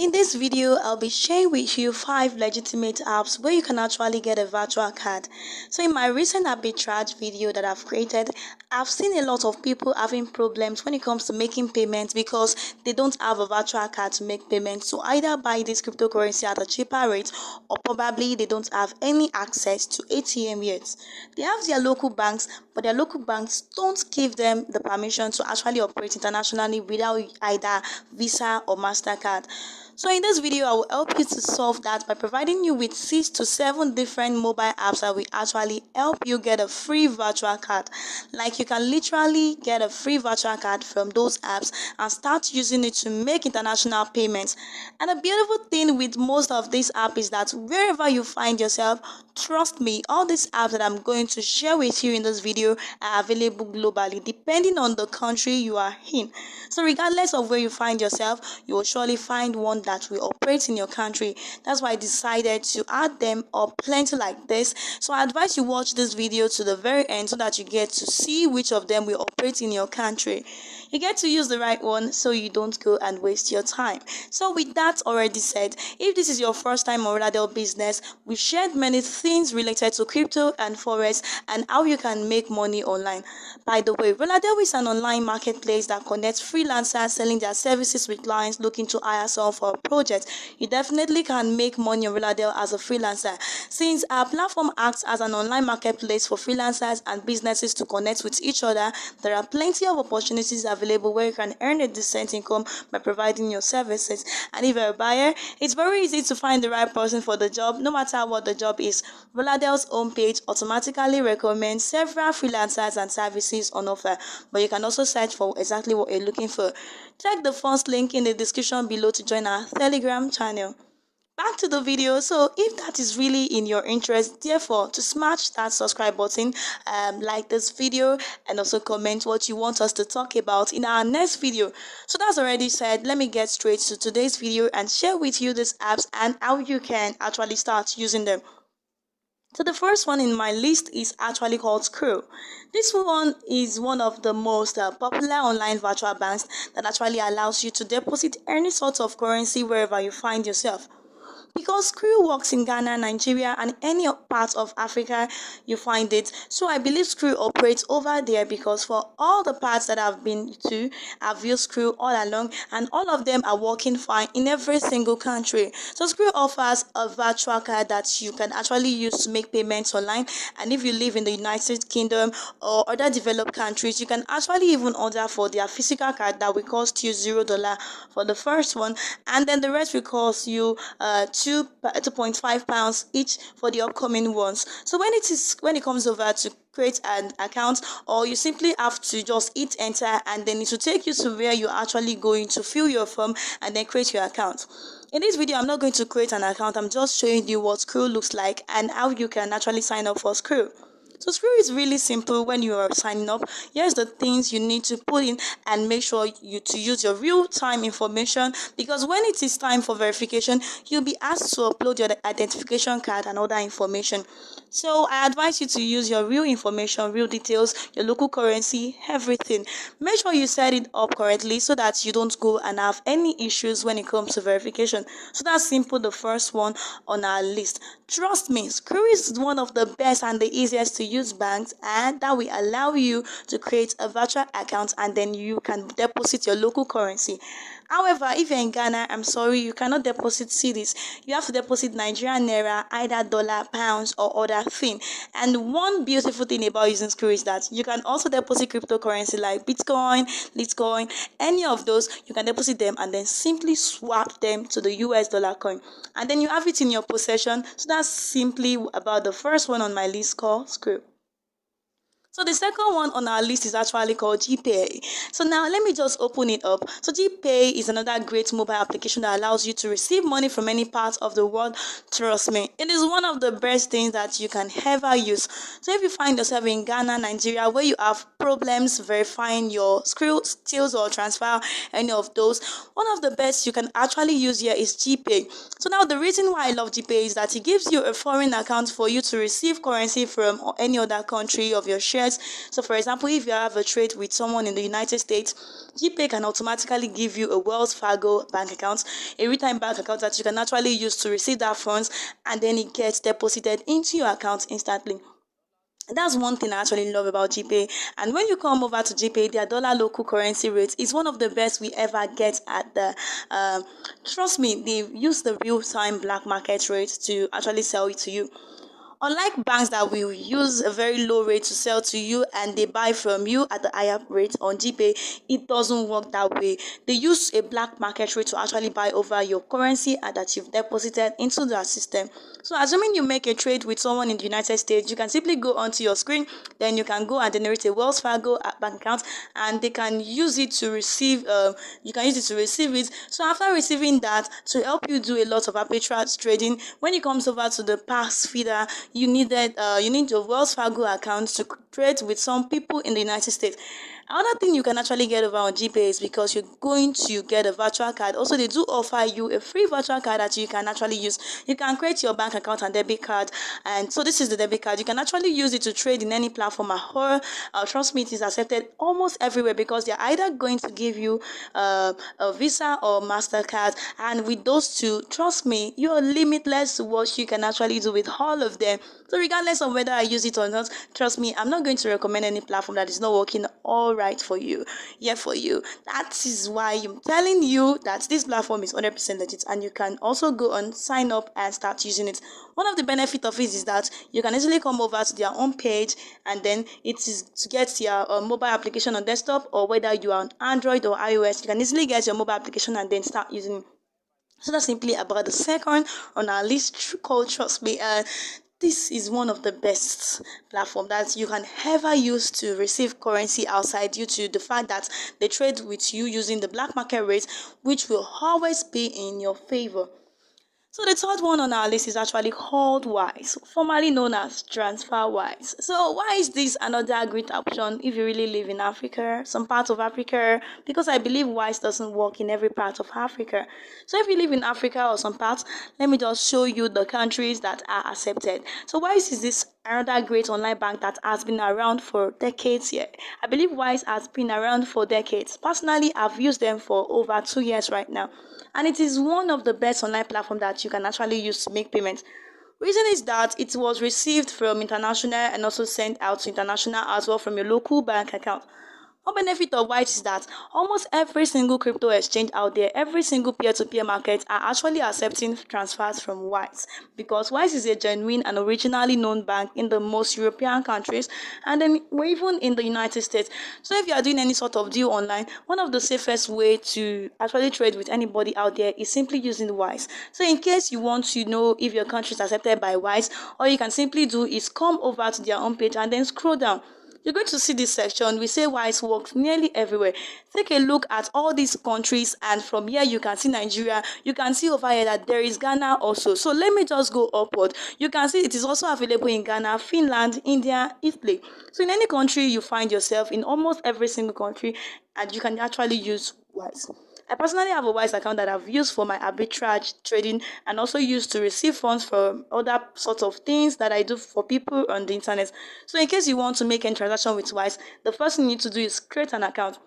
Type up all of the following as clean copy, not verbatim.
In this video, I'll be sharing with you 5 legitimate apps where you can actually get a virtual card. So in my recent arbitrage video that I've created, I've seen a lot of people having problems when it comes to making payments because they don't have a virtual card to make payments. So either buy this cryptocurrency at a cheaper rate or probably they don't have any access to ATM yet. They have their local banks, but their local banks don't give them the permission to actually operate internationally without either Visa or MasterCard. So in this video, I will help you to solve that by providing you with 6 to 7 different mobile apps that will actually help you get a free virtual card. Like you can literally get a free virtual card from those apps and start using it to make international payments. And the beautiful thing with most of these apps is that wherever you find yourself, trust me, all these apps that I'm going to share with you in this video are available globally depending on the country you are in. So regardless of where you find yourself, you will surely find one that will operate in your country. That's why I decided to add them up plenty like this. So I advise you watch this video to the very end so that you get to see which of them will operate in your country. You get to use the right one so you don't go and waste your time. So with that already said, if this is your first time on Roladel Business, we've shared many things related to crypto and forex and how you can make money online. By the way, Roladel is an online marketplace that connects freelancers selling their services with clients looking to hire someone for a project. You definitely can make money on Roladel as a freelancer. Since our platform acts as an online marketplace for freelancers and businesses to connect with each other, there are plenty of opportunities available where you can earn a decent income by providing your services. And if you're a buyer, it's very easy to find the right person for the job, no matter what the job is. Roladel's homepage automatically recommends several freelancers and services on offer, but you can also search for exactly what you're looking for. Check the first link in the description below to join our Telegram channel. Back to the video. So if that is really in your interest, therefore to smash that subscribe button, like this video and also comment what you want us to talk about in our next video. So that's already said, let me get straight to today's video and share with you these apps and how you can actually start using them. So the first one in my list is actually called Screw. This one is one of the most popular online virtual banks that actually allows you to deposit any sort of currency wherever you find yourself. Because Screw works in Ghana, Nigeria, and any part of Africa you find it. So I believe Screw operates over there because for all the parts that I've been to, I've used Screw all along and all of them are working fine in every single country. So Screw offers a virtual card that you can actually use to make payments online. And if you live in the United Kingdom or other developed countries, you can actually even order for their physical card that will cost you $0 for the first one. And then the rest will cost you £2.5 each for the upcoming ones. So when it comes over to create an account, or you simply have to just hit enter and then it will take you to where you're actually going to fill your form and then create your account. In this video, I'm not going to create an account, I'm just showing you what Screw looks like and how you can actually sign up for Screw. So Screw is really simple when you are signing up. Here's the things you need to put in and make sure you to use your real-time information, because when it is time for verification, you'll be asked to upload your identification card and other information. So I advise you to use your real information, real details, your local currency, everything. Make sure you set it up correctly so that you don't go and have any issues when it comes to verification. So that's simple, the first one on our list. Trust me, Screw is one of the best and the easiest to use banks, and that will allow you to create a virtual account and then you can deposit your local currency. However, if you're in Ghana, I'm sorry, you cannot deposit cedis. You have to deposit Nigerian naira, either dollar, pounds, or other thing. And one beautiful thing about using Screw is that you can also deposit cryptocurrency like Bitcoin, Litecoin, any of those. You can deposit them and then simply swap them to the US dollar coin. And then you have it in your possession. So that's simply about the first one on my list called Screw. So the second one on our list is actually called GPay. So now let me just open it up. So GPay is another great mobile application that allows you to receive money from any part of the world. Trust me, it is one of the best things that you can ever use. So if you find yourself in Ghana, Nigeria, where you have problems verifying your Screw steals or transfer any of those, one of the best you can actually use here is GPay. So now the reason why I love GPay is that it gives you a foreign account for you to receive currency from or any other country of your share shares. So for example, if you have a trade with someone in the United States, GPay can automatically give you a Wells Fargo bank account, a real-time bank account that you can actually use to receive that funds, and then it gets deposited into your account instantly. That's one thing I actually love about GPay. And when you come over to GPay, their dollar local currency rate is one of the best we ever get at the. Trust me, they use the real time black market rate to actually sell it to you. Unlike banks that will use a very low rate to sell to you and they buy from you at the higher rate on GPay, it doesn't work that way. They use a black market rate to actually buy over your currency and that you've deposited into their system. So assuming you make a trade with someone in the United States, you can simply go onto your screen, then you can go and generate a Wells Fargo bank account, and they can use it to receive. You can use it to receive it. So after receiving that, to help you do a lot of arbitrage trading, when it comes over to the pass feeder, you need your Wells Fargo account to trade with some people in the United States. Another thing you can actually get over on GPay is because you're going to get a virtual card. Also, they do offer you a free virtual card that you can actually use. You can create your bank account and debit card. And so this is the debit card. You can actually use it to trade in any platform at all. Trust me, it is accepted almost everywhere because they're either going to give you a Visa or MasterCard. And with those two, trust me, you're limitless to what you can actually do with all of them. So regardless of whether I use it or not, trust me, I'm not going to recommend any platform that is not working all right for you. Yeah, for you. That is why I'm telling you that this platform is 100% legit, and you can also go on, sign up, and start using it. One of the benefits of it is that you can easily come over to their own page, and then it is to get your mobile application on desktop, or whether you are on Android or iOS, you can easily get your mobile application and then start using it. So that's simply about the second on our list called Trust Me. This is one of the best platform that you can ever use to receive currency outside, due to the fact that they trade with you using the black market rate, which will always be in your favor. So the third one on our list is actually called Wise, formerly known as TransferWise. So why is this another great option if you really live in Africa, some parts of Africa? Because I believe Wise doesn't work in every part of Africa. So if you live in Africa or some parts, let me just show you the countries that are accepted. So Wise is this another great online bank that has been around for decades here. I believe Wise has been around for decades. Personally, I've used them for over 2 years right now. And it is one of the best online platforms that you can actually use to make payments. Reason is that it was received from international and also sent out to international as well from your local bank account. One benefit of White is that almost every single crypto exchange out there, every single peer-to-peer market are actually accepting transfers from White, because White is a genuine and originally known bank in the most European countries, and then even in the United States. So if you are doing any sort of deal online, one of the safest way to actually trade with anybody out there is simply using Wise. So in case you want to know if your country is accepted by Wise, all you can simply do is come over to their homepage and then scroll down. You're going to see this section. We say Wise works nearly everywhere. Take a look at all these countries, and from here you can see Nigeria. You can see over here that there is Ghana also. So let me just go upward. You can see it is also available in Ghana, Finland, India, Italy. So in any country you find yourself, in almost every single country, and you can actually use Wise. I personally have a Wise account that I've used for my arbitrage trading, and also used to receive funds for other sorts of things that I do for people on the internet. So in case you want to make any transaction with Wise, the first thing you need to do is create an account.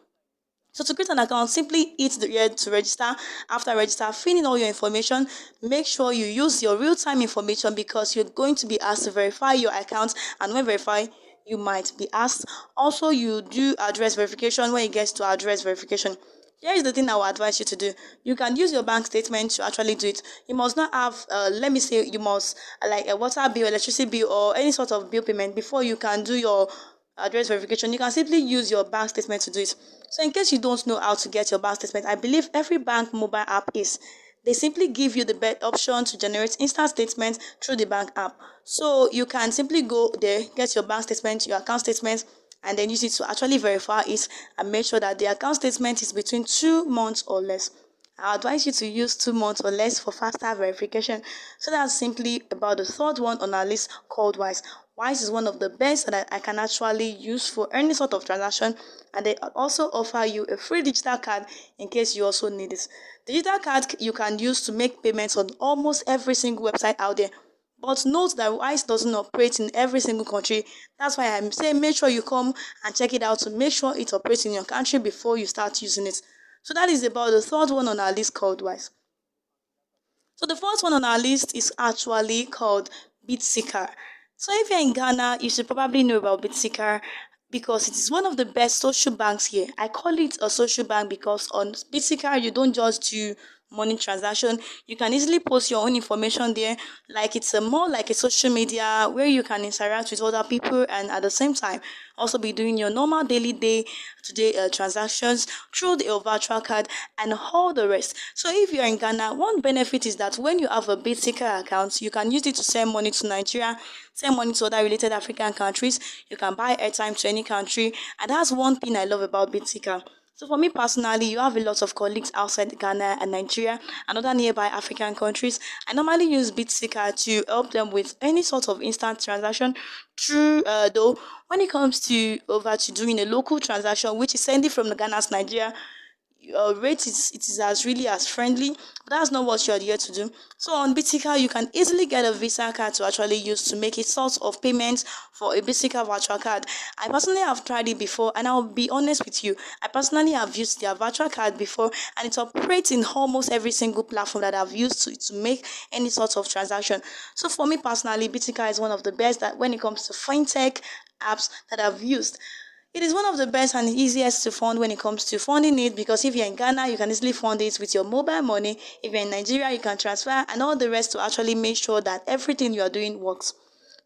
So to create an account, simply hit the red to register. After register, fill in all your information. Make sure you use your real-time information, because you're going to be asked to verify your account, and when verify, you might be asked. Also, you do address verification when it gets to address verification. Here is the thing I will advise you to do. You can use your bank statement to actually do it. You must not have, let me say, you must like a water bill, electricity bill, or any sort of bill payment before you can do your address verification. You can simply use your bank statement to do it. So in case you don't know how to get your bank statement, I believe every bank mobile app is. They simply give you the best option to generate instant statements through the bank app. So you can simply go there, get your bank statement, your account statement, and then use it to actually verify it and make sure that the account statement is between 2 months or less. I advise you to use 2 months or less for faster verification. So that's simply about the third one on our list, called Wise. Wise is one of the best that I can actually use for any sort of transaction, and they also offer you a free digital card in case you also need it. Digital card you can use to make payments on almost every single website out there. But note that Wise doesn't operate in every single country. That's why I'm saying make sure you come and check it out to make sure it operates in your country before you start using it. So that is about the third one on our list called Wise. So the first one on our list is actually called BitSeeker. So if you're in Ghana, you should probably know about BitSeeker because it is one of the best social banks here. I call it a social bank because on BitSeeker you don't just do money transaction. You can easily post your own information there. Like it's a more like a social media where you can interact with other people and at the same time also be doing your normal daily day to day transactions through the virtual card and all the rest. So if you're in Ghana, one benefit is that when you have a BitSeeker account, you can use it to send money to Nigeria, send money to other related African countries. You can buy airtime to any country, and that's one thing I love about BitSeeker. So for me personally, you have a lot of colleagues outside Ghana and Nigeria and other nearby African countries. I normally use BitSeeker to help them with any sort of instant transaction through though when it comes to over to doing a local transaction, which is sending from the Ghana's Nigeria, rate it is as really as friendly, but that's not what you're here to do. So on BTK, you can easily get a Visa card to actually use to make a sort of payment for a BTK virtual card. I personally have tried it before, and I'll be honest with you, I personally have used their virtual card before, and it operates in almost every single platform that I've used to make any sort of transaction. So for me personally, BTK is one of the best that when it comes to fintech apps that I've used. It is one of the best and easiest to fund when it comes to funding it because if you're in Ghana, you can easily fund it with your mobile money. If you're in Nigeria, you can transfer and all the rest to actually make sure that everything you are doing works.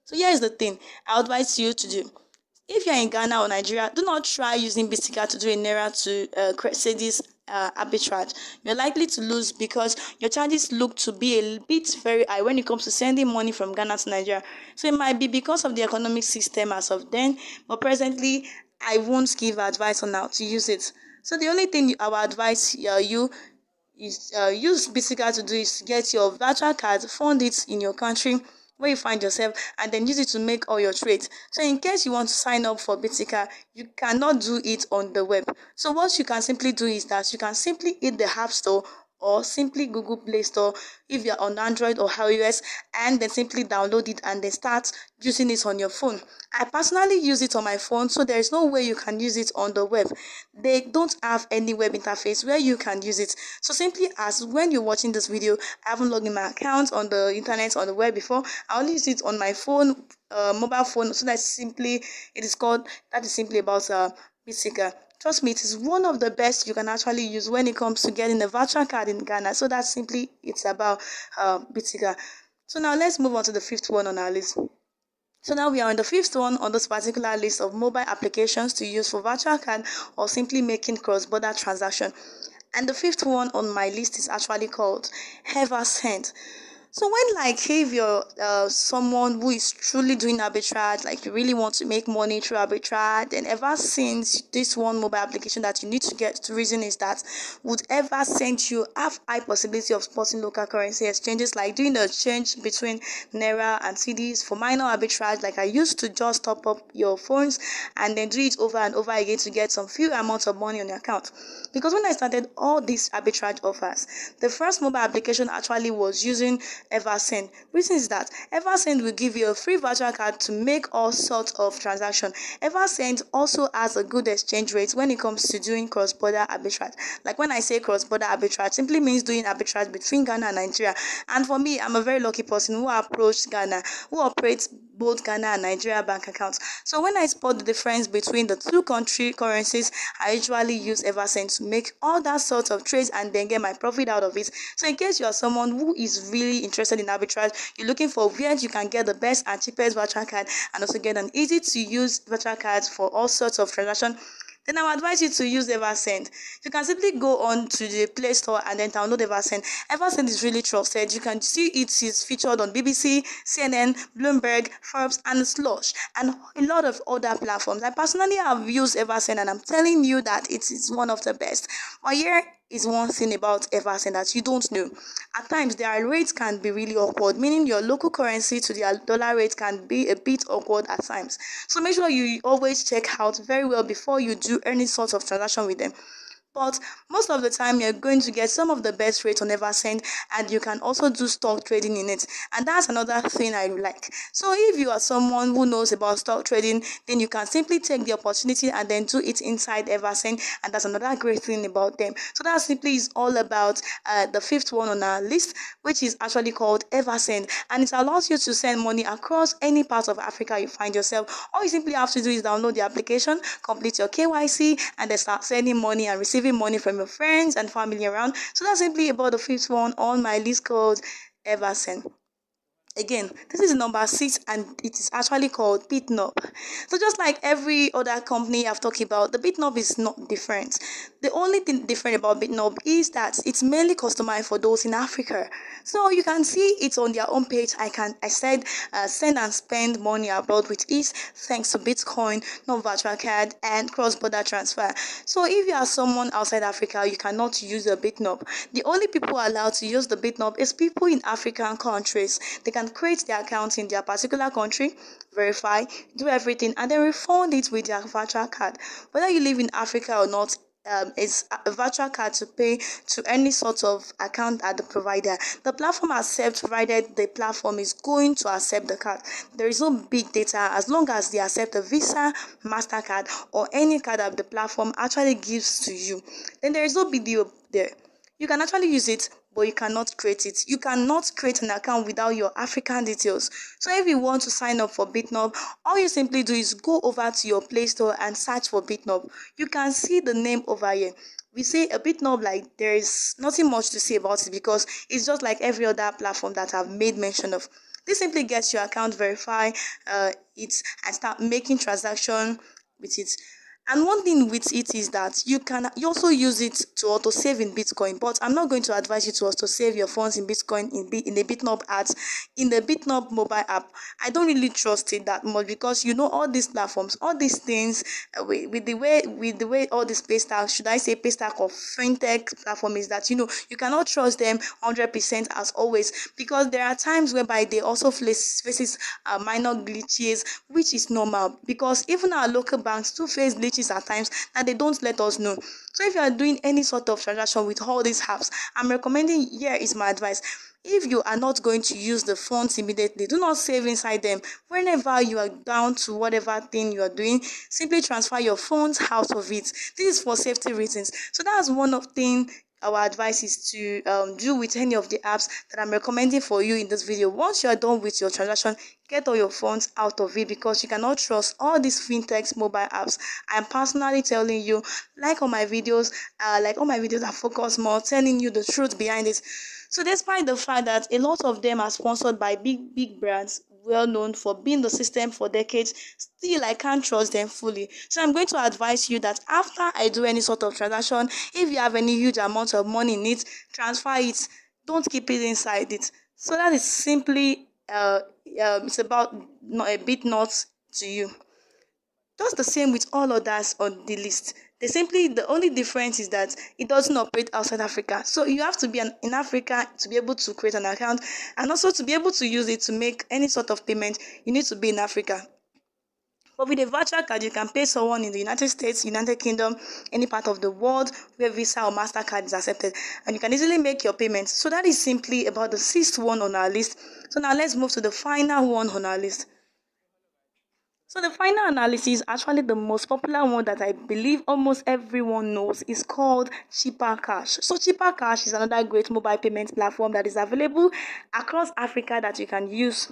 So here is the thing I advise you to do. If you're in Ghana or Nigeria, do not try using Bistika to do a Naira to say this arbitrage. You're likely to lose because your charges look to be a bit very high when it comes to sending money from Ghana to Nigeria. So it might be because of the economic system as of then, but presently, I won't give advice on how to use it. So the only thing I would advise you is use Bisika to do is to get your virtual card, fund it in your country where you find yourself, and then use it to make all your trades. So in case you want to sign up for Bitika, you cannot do it on the web. So what you can simply do is that you can simply hit the App Store or simply Google Play Store if you're on Android or iOS, and then simply download it and then start using it on your phone. I personally use it on my phone, so there is no way you can use it on the web. They don't have any web interface where you can use it. So simply as when you're watching this video, I haven't logged in my account on the internet on the web before. I only use it on my phone, mobile phone. So that's simply that is simply about Bitsiga. Trust me, it is one of the best you can actually use when it comes to getting a virtual card in Ghana. So that's simply it's about Bitsiga. So now let's move on to the fifth one on our list. So now we are on the fifth one on this particular list of mobile applications to use for virtual card or simply making cross-border transaction. And the fifth one on my list is actually called EverSend. So when like if you're someone who is truly doing arbitrage, like you really want to make money through arbitrage, then EverSend, this one mobile application that you need to get to reason is that would EverSend you have high possibility of spotting local currency exchanges, like doing the exchange between Naira and CDs for minor arbitrage. Like I used to just top up your phones and then do it over and over again to get some few amounts of money on your account. Because when I started all these arbitrage offers, the first mobile application actually was using EverSend. Reason is that EverSend will give you a free virtual card to make all sorts of transactions. EverSend also has a good exchange rate when it comes to doing cross-border arbitrage. Like when I say cross-border arbitrage, simply means doing arbitrage between Ghana and Nigeria. And for me, I'm a very lucky person who approached Ghana, who operates both Ghana and Nigeria bank accounts. So when I spot the difference between the two country currencies, I usually use EverSend to make all that sort of trades and then get my profit out of it. So in case you are someone who is really interested in arbitrage, you're looking for where you can get the best and cheapest virtual card and also get an easy to use virtual cards for all sorts of transactions, then I would advise you to use EverSend. You can simply go on to the Play Store and then download EverSend. EverSend is really trusted. You can see it is featured on BBC, CNN, Bloomberg, Forbes, and Slush, and a lot of other platforms. I personally have used EverSend, and I'm telling you that it is one of the best. But here is one thing about EverSend that you don't know. At times, their rates can be really awkward, meaning your local currency to their dollar rate can be a bit awkward at times. So make sure you always check out very well before you do any sort of transaction with them. But most of the time, you're going to get some of the best rates on Eversend, and you can also do stock trading in it. And that's another thing I like. So if you are someone who knows about stock trading, then you can simply take the opportunity and then do it inside Eversend, and that's another great thing about them. So that simply is all about the fifth one on our list, which is actually called Eversend, and it allows you to send money across any part of Africa you find yourself. All you simply have to do is download the application, complete your KYC, and then start sending money and receiving money from your friends and family around. So that's simply about the fifth one on my list called Eversend. Again, this is number 6, and it is actually called Bitnob. So just like every other company I've talked about, the Bitnob is not different. The only thing different about Bitnob is that it's mainly customized for those in Africa. So you can see it on their homepage. I said send and spend money abroad with ease thanks to Bitcoin, no virtual card, and cross-border transfer. So if you are someone outside Africa, you cannot use the Bitnob. The only people allowed to use the Bitnob is people in African countries. They can create their account in their particular country, verify, do everything, and then refund it with their virtual card. Whether you live in Africa or not, is a virtual card to pay to any sort of account at the provider. The platform accepts, provided the platform is going to accept the card. There is no big data as long as they accept a Visa, MasterCard, or any card that the platform actually gives to you. Then there is no big deal there. You can actually use it, but you cannot create it. You cannot create an account without your African details. So if you want to sign up for Bitnob, all you simply do is go over to your Play Store and search for Bitnob. You can see the name over here. We say a Bitnob, like there is nothing much to say about it because it's just like every other platform that I've made mention of. This simply gets your account verified, it and start making transaction with it. And one thing with it is that you also use it to auto save in Bitcoin, but I'm not going to advise you to auto save your funds in Bitcoin in the Bitnob ads in the Bitnob mobile app. I don't really trust it that much because all these platforms, all these things with the way all this paystack, should I say paystack or fintech platform is that you cannot trust them 100% as always, because there are times whereby they also faces minor glitches, which is normal because even our local banks do face glitches at times that they don't let us know. So if you are doing any sort of transaction with all these apps, I'm recommending, here is my advice. If you are not going to use the funds immediately, do not save inside them. Whenever you are down to whatever thing you are doing, simply transfer your funds out of it. This is for safety reasons. So that's one of thing our advice is to do with any of the apps that I'm recommending for you in this video. Once you are done with your transaction, get all your funds out of it because you cannot trust all these fintechs mobile apps. I'm personally telling you, like all my videos are focused more telling you the truth behind it. So despite the fact that a lot of them are sponsored by big brands well known for being the system for decades, still I can't trust them fully. So I'm going to advise you that after I do any sort of transaction, if you have any huge amount of money in it, transfer it. Don't keep it inside it. So that is simply it's about not a bit not to you. Just the same with all others on the list. The only difference is that it doesn't operate outside Africa. So you have to be in Africa to be able to create an account, and also to be able to use it to make any sort of payment, you need to be in Africa. But with a virtual card, you can pay someone in the United States, United Kingdom, any part of the world where Visa or MasterCard is accepted, and you can easily make your payments. So that is simply about the sixth one on our list. So now let's move to the final one on our list. So the final analysis, actually the most popular one that I believe almost everyone knows, is called Cheaper Cash. So Cheaper Cash is another great mobile payment platform that is available across Africa that you can use.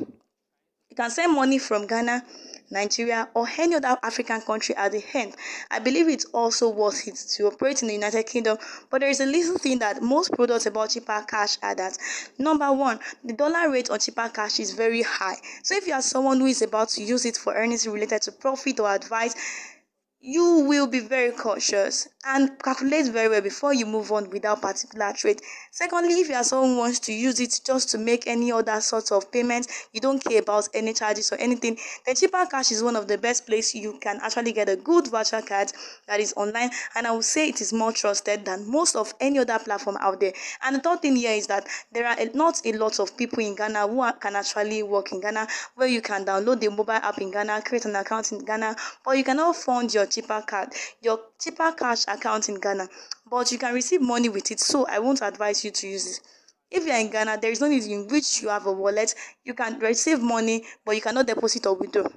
You can send money from Ghana, Nigeria, or any other African country at the end. I believe it's also worth it to operate in the United Kingdom, but there is a little thing that most products about Cheaper Cash are that. Number one, the dollar rate on Cheaper Cash is very high. So if you are someone who is about to use it for anything related to profit or advice, you will be very cautious and calculate very well before you move on with that particular trade. Secondly, if you are someone who wants to use it just to make any other sorts of payment, you don't care about any charges or anything, then Cheaper Cash is one of the best places you can actually get a good virtual card that is online, and I would say it is more trusted than most of any other platform out there. And the third thing here is that there are not a lot of people in Ghana who can actually work in Ghana, where you can download the mobile app in Ghana, create an account in Ghana, but you cannot fund your cheaper card, your cheaper cash account in Ghana, but you can receive money with it. So I won't advise you to use it. If you are in Ghana, there is no need in which you have a wallet. You can receive money, but you cannot deposit or withdraw.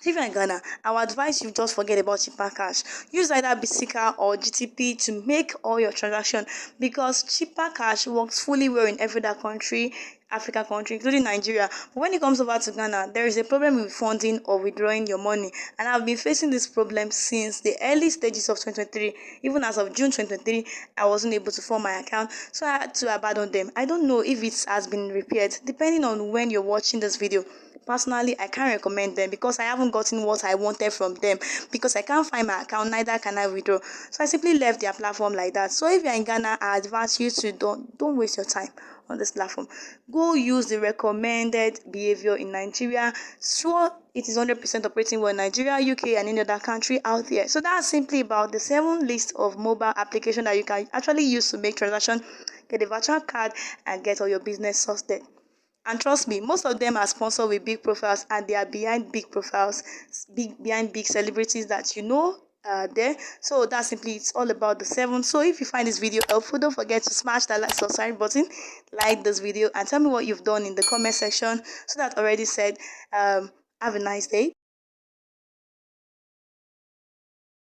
If you're in Ghana, I would advise you just forget about cheaper cash. Use either Bisica or GTP to make all your transactions, because cheaper cash works fully well in every other country, African country, including Nigeria. But when it comes over to Ghana, there is a problem with funding or withdrawing your money. And I've been facing this problem since the early stages of 2023. Even as of June 2023, I wasn't able to form my account, so I had to abandon them. I don't know if it has been repaired, depending on when you're watching this video. Personally, I can't recommend them because I haven't gotten what I wanted from them, because I can't find my account, neither can I withdraw. So I simply left their platform like that. So if you're in Ghana, I advise you to don't waste your time on this platform. Go use the recommended behavior in Nigeria. Sure, it is 100% operating well in Nigeria, UK, and any other country out there. So that's simply about the 7 list of mobile applications that you can actually use to make transactions, get a virtual card, and get all your business sorted. And trust me, most of them are sponsored with big profiles, and they are behind big profiles, behind big celebrities that you know there. So that's simply, it's all about the 7. So if you find this video helpful, don't forget to smash that like subscribe button, like this video, and tell me what you've done in the comment section. So that already said, have a nice day.